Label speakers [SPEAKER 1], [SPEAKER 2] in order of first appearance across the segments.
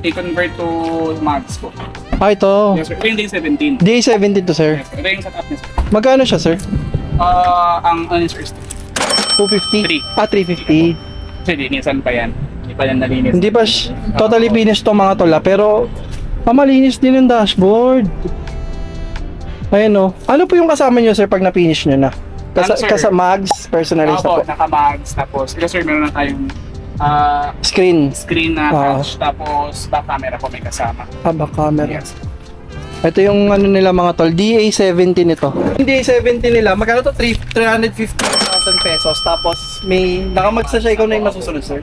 [SPEAKER 1] i-convert to mags po.
[SPEAKER 2] Ah, ito.
[SPEAKER 1] Yes, sir. Ito yung day 17.
[SPEAKER 2] Day 17 to, sir.
[SPEAKER 1] Yes, sir. Ito yung setup niya, sir.
[SPEAKER 2] Magkano siya, sir?
[SPEAKER 1] Ang ano, sir,
[SPEAKER 2] 250?
[SPEAKER 1] 3.
[SPEAKER 2] Ah, 350.
[SPEAKER 1] Kasi linisan pa yan. Hindi pa yan nalinis.
[SPEAKER 2] Hindi pa totally finished to mga tol, pero malinis din yung dashboard. Ayun o. Ano po yung kasama nyo, sir, pag na-finish nyo na?
[SPEAKER 1] Ano, sir?
[SPEAKER 2] Mags, personalized na
[SPEAKER 1] Opo,
[SPEAKER 2] po.
[SPEAKER 1] naka-mags. Tapos, ito, sir, meron na tayong
[SPEAKER 2] Screen.
[SPEAKER 1] screen na touch. Tapos, back camera po may kasama.
[SPEAKER 2] Back camera.
[SPEAKER 1] Yes.
[SPEAKER 2] Ito yung ano nila mga tol, DA17 ito. Yung DA17 nila, magkano to? 350,000 pesos. Tapos may nakamagsa siya, ikaw na yung masusunod, sir.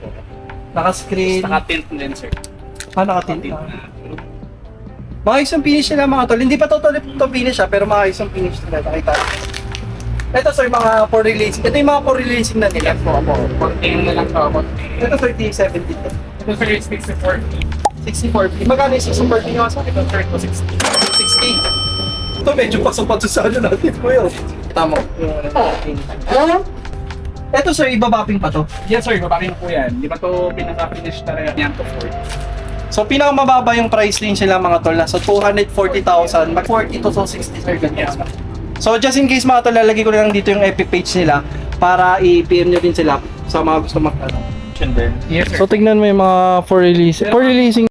[SPEAKER 2] Naka-screen.
[SPEAKER 1] Naka-tint din, sir.
[SPEAKER 2] Naka-tint.
[SPEAKER 1] na.
[SPEAKER 2] Maayos yung finish nila mga tol. Hindi pa totally to finish pero maayos yung finish nila. Nakita. Ito sir, mga for releasing. Ito yung mga for releasing na nila.
[SPEAKER 1] Yes po, po. Konting na lang to.
[SPEAKER 2] Ito sir, DA17 to.
[SPEAKER 1] Ito, sir, is 64.
[SPEAKER 2] 64. Magkano yung 64 nyo?
[SPEAKER 1] Ito, sir, ito 60.
[SPEAKER 2] 60. Ito medyo pasok-pasok sa ano natin po yun. Kita mo. Ito sir, ibabapping pa to.
[SPEAKER 1] Yes, sir. Babakin po yan. Di ba to pinaka-finish talaga yan to 40?
[SPEAKER 2] So pinakamababa yung price range nila mga tol. Nasa 240,000. Mag 40 to 60 sir. Ganyan. So just in case mga tol, lalagay ko lang dito yung epic page nila para i-PM nyo din sila sa mga gusto magtanong.
[SPEAKER 1] Yes, sir.
[SPEAKER 2] So tignan mo yung mga for releasing. For releasing